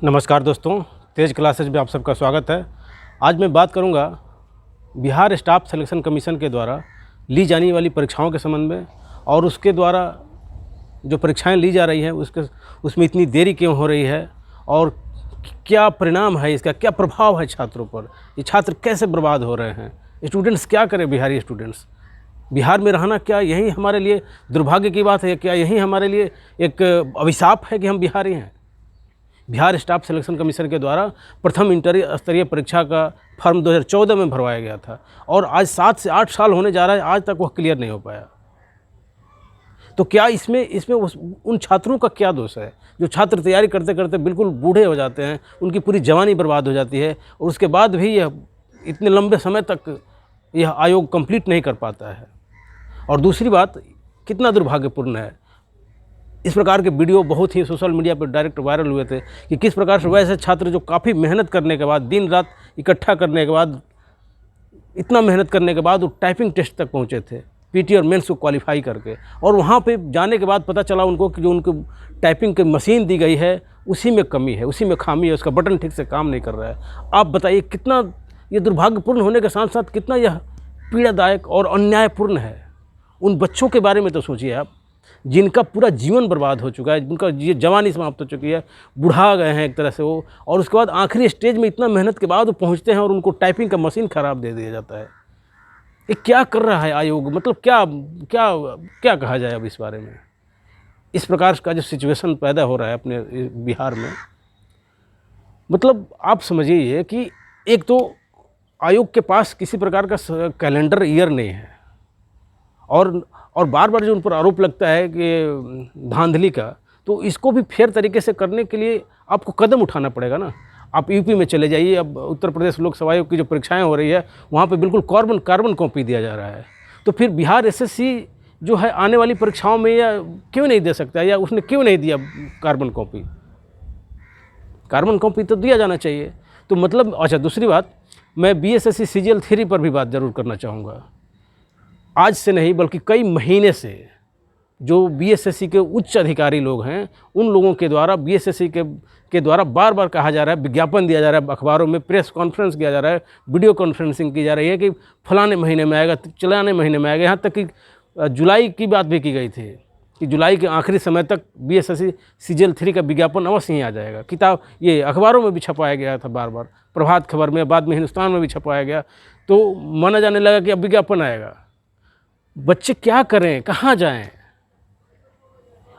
नमस्कार दोस्तों, तेज क्लासेज में आप सबका स्वागत है। आज मैं बात करूंगा बिहार स्टाफ सिलेक्शन कमीशन के द्वारा ली जाने वाली परीक्षाओं के संबंध में और उसके द्वारा जो परीक्षाएं ली जा रही हैं उसमें इतनी देरी क्यों हो रही है और क्या परिणाम है इसका, क्या प्रभाव है छात्रों पर, ये छात्र कैसे बर्बाद हो रहे हैं, स्टूडेंट्स क्या करें, बिहारी स्टूडेंट्स बिहार में रहना क्या यही हमारे लिए दुर्भाग्य की बात है, क्या यही हमारे लिए एक अभिशाप है कि हम बिहारी हैं। बिहार स्टाफ सिलेक्शन कमीशन के द्वारा प्रथम इंटर स्तरीय परीक्षा का फॉर्म 2014 में भरवाया गया था और आज 7 से 8 साल होने जा रहा है, आज तक वह क्लियर नहीं हो पाया। तो क्या इसमें उन छात्रों का क्या दोष है जो छात्र तैयारी करते करते बिल्कुल बूढ़े हो जाते हैं, उनकी पूरी जवानी बर्बाद हो जाती है और उसके बाद भी यह इतने लंबे समय तक यह आयोग कंप्लीट नहीं कर पाता है। और दूसरी बात, कितना दुर्भाग्यपूर्ण है, इस प्रकार के वीडियो बहुत ही सोशल मीडिया पर डायरेक्ट वायरल हुए थे कि किस प्रकार से वैसे छात्र जो काफ़ी मेहनत करने के बाद, दिन रात इकट्ठा करने के बाद, इतना मेहनत करने के बाद वो टाइपिंग टेस्ट तक पहुंचे थे, पीटी और मेंस को क्वालिफाई करके, और वहां पे जाने के बाद पता चला उनको कि जो उनको टाइपिंग की मशीन दी गई है उसी में कमी है, उसी में खामी है, उसका बटन ठीक से काम नहीं कर रहा है। आप बताइए कितना ये दुर्भाग्यपूर्ण होने के साथ साथ कितना यह पीड़ादायक और अन्यायपूर्ण है। उन बच्चों के बारे में तो सोचिए आप, जिनका पूरा जीवन बर्बाद हो चुका है, जिनका ये जवानी समाप्त हो चुकी है, बुढ़ा गए हैं एक तरह से वो, और उसके बाद आखिरी स्टेज में इतना मेहनत के बाद वो पहुंचते हैं और उनको टाइपिंग का मशीन ख़राब दे दिया जाता है। ये क्या कर रहा है आयोग, मतलब क्या क्या क्या कहा जाए अब इस बारे में। इस प्रकार का जो सिचुएशन पैदा हो रहा है अपने बिहार में, मतलब आप समझिए कि एक तो आयोग के पास किसी प्रकार का कैलेंडर ईयर नहीं है और बार बार जो उन पर आरोप लगता है कि धांधली का, तो इसको भी फेयर तरीके से करने के लिए आपको कदम उठाना पड़ेगा ना। आप यूपी में चले जाइए, अब उत्तर प्रदेश लोक सेवा आयोग की जो परीक्षाएं हो रही है वहाँ पे बिल्कुल कार्बन कॉपी दिया जा रहा है। तो फिर बिहार एसएससी जो है आने वाली परीक्षाओं में या क्यों नहीं दे सकता, या उसने क्यों नहीं दिया कार्बन कॉपी तो दिया जाना चाहिए। तो मतलब अच्छा, दूसरी बात, मैं बीएसएससी सीजीएल 3 पर भी बात ज़रूर करना चाहूँगा। आज से नहीं बल्कि कई महीने से जो बीएसएससी के उच्च अधिकारी लोग हैं, उन लोगों के द्वारा बीएसएससी के द्वारा बार बार कहा जा रहा है, विज्ञापन दिया जा रहा है, अखबारों में प्रेस कॉन्फ्रेंस किया जा रहा है, वीडियो कॉन्फ्रेंसिंग की जा रही है कि फलाने महीने में आएगा, चलाने महीने में आएगा। यहाँ तक कि जुलाई की बात भी की गई थी कि जुलाई के आखिरी समय तक बीएसएससी सीजीएल 3 का विज्ञापन अवश्य ही आ जाएगा। किताब ये अखबारों में भी छपाया गया था, बार बार प्रभात खबर में, बाद में हिंदुस्तान में भी छपाया गया। तो माना जाने लगा कि अब विज्ञापन आएगा। बच्चे क्या करें, कहाँ जाएं?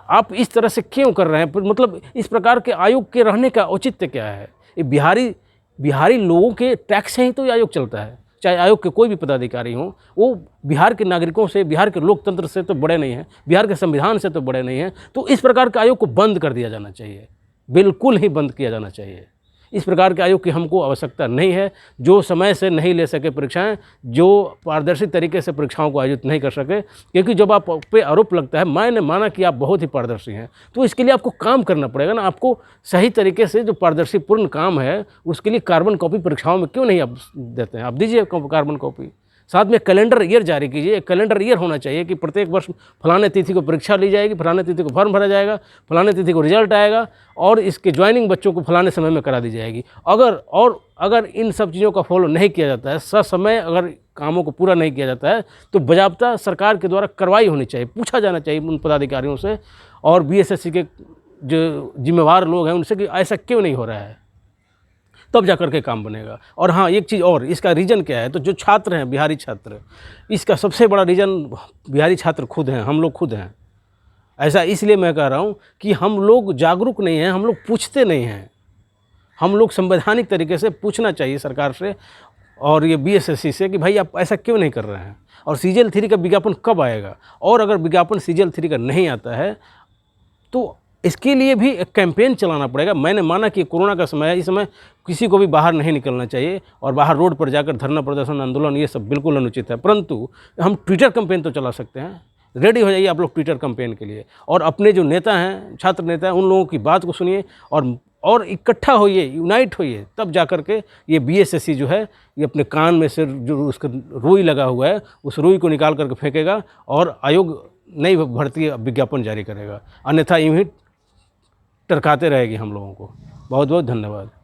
आप इस तरह से क्यों कर रहे हैं? मतलब इस प्रकार के आयोग के रहने का औचित्य क्या है? ये बिहारी लोगों के टैक्स से ही तो ये आयोग चलता है। चाहे आयोग के कोई भी पदाधिकारी हों, वो बिहार के नागरिकों से, बिहार के लोकतंत्र से तो बड़े नहीं हैं, बिहार के संविधान से तो बड़े नहीं हैं। तो इस प्रकार के आयोग को बंद कर दिया जाना चाहिए, बिल्कुल ही बंद किया जाना चाहिए। इस प्रकार के आयोग की हमको आवश्यकता नहीं है, जो समय से नहीं ले सके परीक्षाएं, जो पारदर्शी तरीके से परीक्षाओं को आयोजित नहीं कर सके। क्योंकि जब आप पे आरोप लगता है, मैंने माना कि आप बहुत ही पारदर्शी हैं, तो इसके लिए आपको काम करना पड़ेगा ना। आपको सही तरीके से जो पारदर्शीपूर्ण काम है उसके लिए कार्बन कॉपी परीक्षाओं में क्यों नहीं आप देते हैं? आप दीजिए कार्बन कॉपी। साथ में कैलेंडर ईयर जारी कीजिए। कैलेंडर ईयर होना चाहिए कि प्रत्येक वर्ष फलाने तिथि को परीक्षा ली जाएगी, फलाने तिथि को फॉर्म भरा जाएगा, फलाने तिथि को रिजल्ट आएगा और इसके ज्वाइनिंग बच्चों को फलाने समय में करा दी जाएगी। अगर इन सब चीज़ों का फॉलो नहीं किया जाता है, ससमय अगर कामों को पूरा नहीं किया जाता है, तो बजाबता सरकार के द्वारा कार्रवाई होनी चाहिए, पूछा जाना चाहिए उन पदाधिकारियों से और बीएसएससी के जो जिम्मेवार लोग हैं उनसे कि ऐसा क्यों नहीं हो रहा है, तब जाकर के काम बनेगा। और हाँ, एक चीज़ और, इसका रीज़न क्या है? तो जो छात्र हैं, बिहारी छात्र, इसका सबसे बड़ा रीज़न बिहारी छात्र खुद हैं, हम लोग खुद हैं। ऐसा इसलिए मैं कह रहा हूँ कि हम लोग जागरूक नहीं हैं, हम लोग पूछते नहीं हैं। हम लोग संवैधानिक तरीके से पूछना चाहिए सरकार से और ये बीएसएससी से कि भाई आप ऐसा क्यों नहीं कर रहे हैं, और सीजीएल 3 का विज्ञापन कब आएगा। और अगर विज्ञापन सीजीएल 3 का नहीं आता है तो इसके लिए भी एक कैंपेन चलाना पड़ेगा। मैंने माना कि कोरोना का समय है, इस समय किसी को भी बाहर नहीं निकलना चाहिए और बाहर रोड पर जाकर धरना प्रदर्शन, आंदोलन, ये सब बिल्कुल अनुचित है। परंतु हम ट्विटर कैंपेन तो चला सकते हैं। रेडी हो जाइए आप लोग ट्विटर कैंपेन के लिए, और अपने जो नेता हैं, छात्र नेता हैं, उन लोगों की बात को सुनिए और इकट्ठा होइए, यूनाइट होइए, तब जाकर के ये बीएसएससी जो है ये अपने कान में से जो उसका रुई लगा हुआ है उस रुई को निकाल करके फेंकेगा और आयोग नई भर्ती विज्ञापन जारी करेगा। अन्यथा यूं ही टरकाते रहेगी हम लोगों को। बहुत बहुत धन्यवाद।